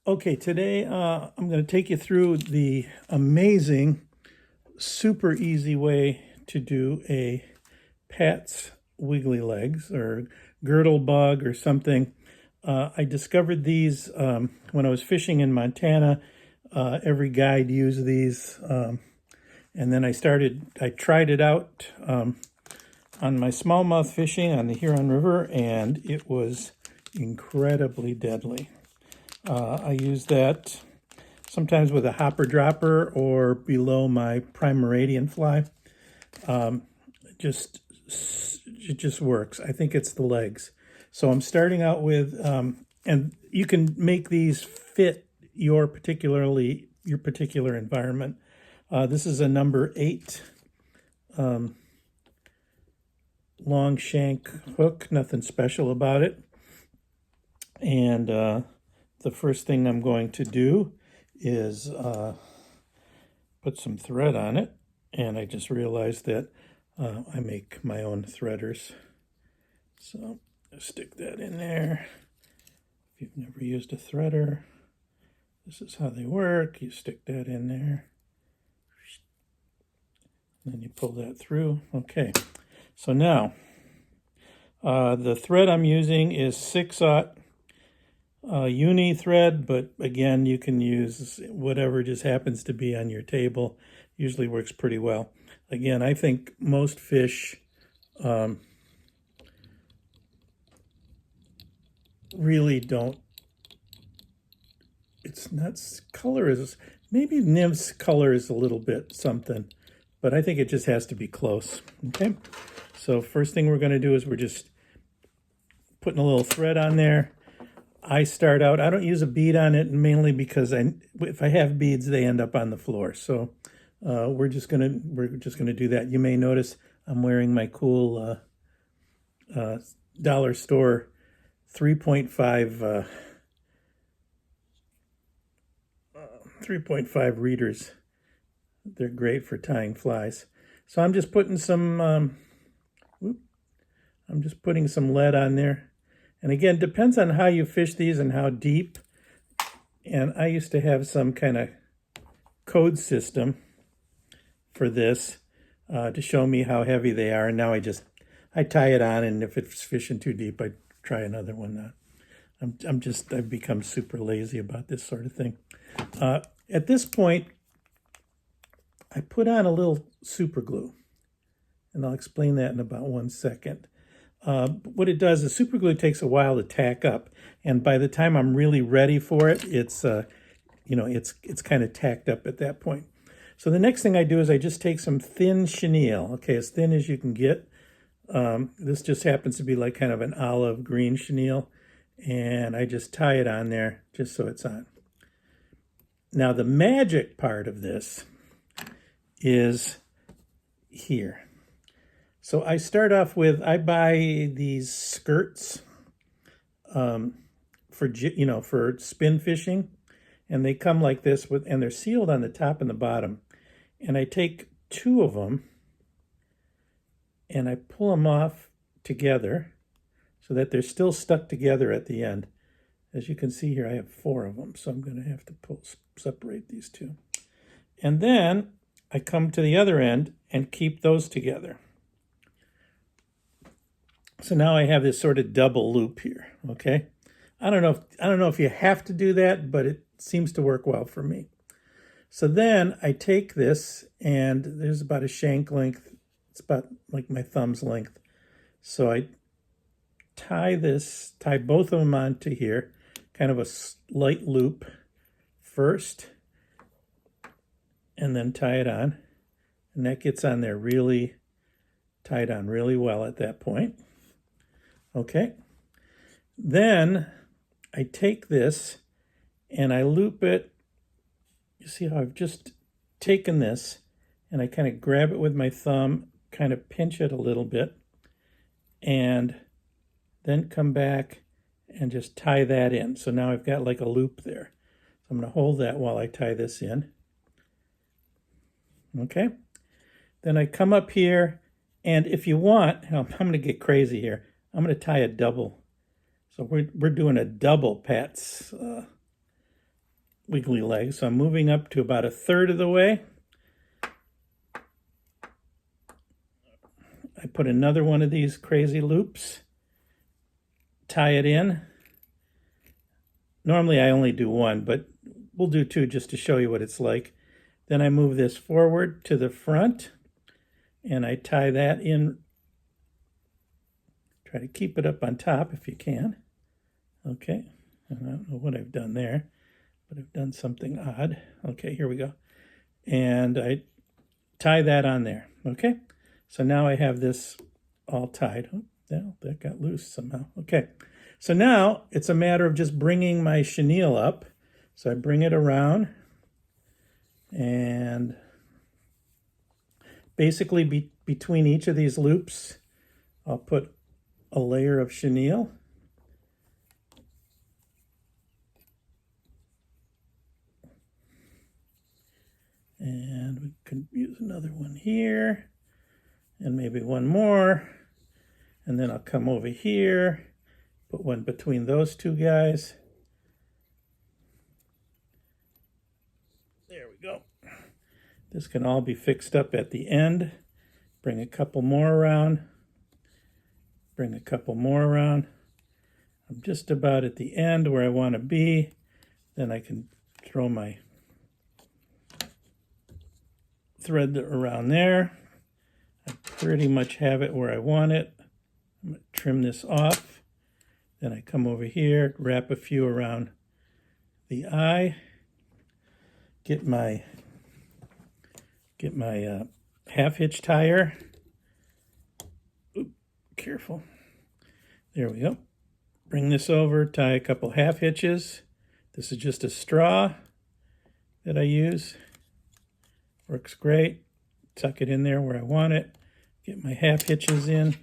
Okay, today I'm going to take you through the amazing, super easy way to do a Pat's Wiggly Legs or girdle bug or something. I discovered these when I was fishing in Montana. Every guide used these. And then I tried it out on my smallmouth fishing on the Huron River, and it was incredibly deadly. I use that sometimes with a hopper dropper or below my prime Mouradian fly. It just works. I think it's the legs. So I'm starting out with, and you can make these fit your particular environment. This is a number 8 long shank hook. Nothing special about it. And the first thing I'm going to do is put some thread on it. And I just realized that I make my own threaders. So stick that in there. If you've never used a threader, this is how they work. You stick that in there. Then you pull that through. Okay, so now the thread I'm using is 6/0 uni thread, but again, you can use whatever just happens to be on your table. Usually works pretty well. Again, I think most fish really don't. It's not color is maybe nymph's color is a little bit something, but I think it just has to be close. Okay, so first thing we're going to do is we're just putting a little thread on there. I start out, I don't use a bead on it mainly because if I have beads, they end up on the floor. So we're just gonna do that. You may notice I'm wearing my cool dollar store 3.5 3.5 readers. They're great for tying flies. So I'm just putting some lead on there. And again, depends on how you fish these and how deep. And I used to have some kind of code system for this to show me how heavy they are. And now I tie it on, and if it's fishing too deep, I try another one. I've become super lazy about this sort of thing. At this point, I put on a little super glue, and I'll explain that in about 1 second. What it does is super glue takes a while to tack up, and by the time I'm really ready for it, it's kind of tacked up at that point. So the next thing I do is I just take some thin chenille, okay, as thin as you can get. This just happens to be like kind of an olive green chenille, and I just tie it on there just so it's on. Now the magic part of this is here. So I start off with, I buy these skirts for spin fishing, and they come like this and they're sealed on the top and the bottom. And I take 2 of them and I pull them off together so that they're still stuck together at the end. As you can see here, I have 4 of them, so I'm going to have to separate these 2. And then I come to the other end and keep those together. So now I have this sort of double loop here, okay? I don't know if you have to do that, but it seems to work well for me. So then I take this, and there's about a shank length. It's about like my thumb's length. So I tie both of them onto here, kind of a light loop first, and then tie it on. And that gets on there really tied on really well at that point. Okay, then I take this and I loop it. You see how I've just taken this and I kind of grab it with my thumb, kind of pinch it a little bit, and then come back and just tie that in. So now I've got like a loop there. So I'm going to hold that while I tie this in. Okay, then I come up here, and if you want, I'm going to get crazy here. I'm going to tie a double. So we're doing a double Pat's wiggly legs. So I'm moving up to about 1/3 of the way. I put another one of these crazy loops, tie it in. Normally I only do one, but we'll do two just to show you what it's like. Then I move this forward to the front and I tie that in. Try to keep it up on top if you can. Okay, I don't know what I've done there, but I've done something odd. Okay, here we go. And I tie that on there, okay? So now I have this all tied. Oh, that got loose somehow. Okay, so now it's a matter of just bringing my chenille up. So I bring it around and basically between each of these loops, I'll put a layer of chenille. And we can use another one here and maybe one more. And then I'll come over here, put one between those two guys. There we go. This can all be fixed up at the end. Bring a couple more around. Bring a couple more around. I'm just about at the end where I want to be. Then I can throw my thread around there. I pretty much have it where I want it. I'm going to trim this off. Then I come over here, wrap a few around the eye. Get my half hitch tire. Oop, careful. There we go. Bring this over, tie a couple half hitches. This is just a straw that I use. Works great. Tuck it in there where I want it. Get my half hitches in.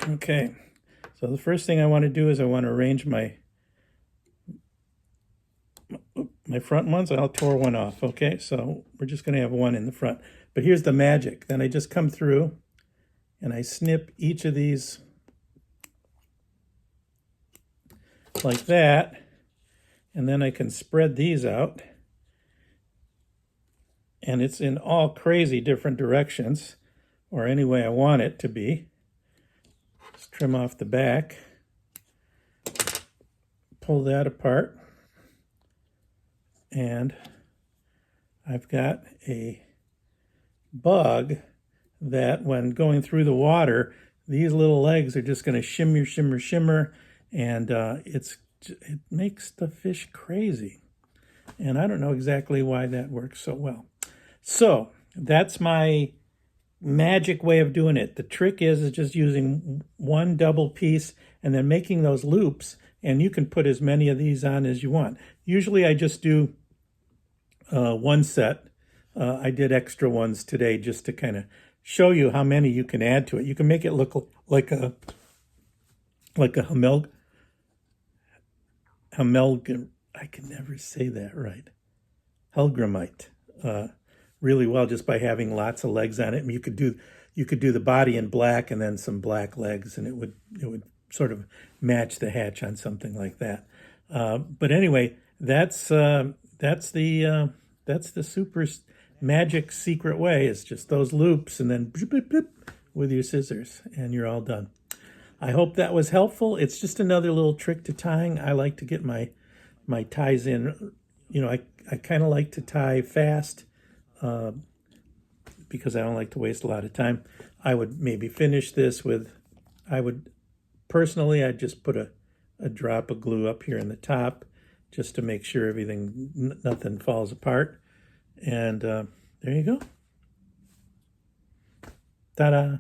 Okay, so the first thing I want to do is I want to arrange my front ones. I'll tore one off, okay? So we're just going to have one in the front. But here's the magic. Then I just come through and I snip each of these like that. And then I can spread these out. And it's in all crazy different directions, or any way I want it to be. Just trim off the back. Pull that apart. And I've got a bug that when going through the water, these little legs are just going to shimmer, shimmer, shimmer, and it makes the fish crazy. And I don't know exactly why that works so well. So that's my magic way of doing it. The trick is just using one double piece and then making those loops, and you can put as many of these on as you want. Usually I just do one set. I did extra ones today just to kind of show you how many you can add to it. You can make it look like a I can never say that right. Hellgrammite. Really well just by having lots of legs on it. I mean, you could do the body in black and then some black legs, and it would sort of match the hatch on something like that. But anyway, that's the super magic secret way. Is just those loops and then bloop, bloop, bloop with your scissors, and you're all done. I hope that was helpful. It's just another little trick to tying. I like to get my ties in. You know, I kind of like to tie fast because I don't like to waste a lot of time. I would maybe finish this with, personally, I'd just put a drop of glue up here in the top just to make sure nothing falls apart. And there you go. Ta-da.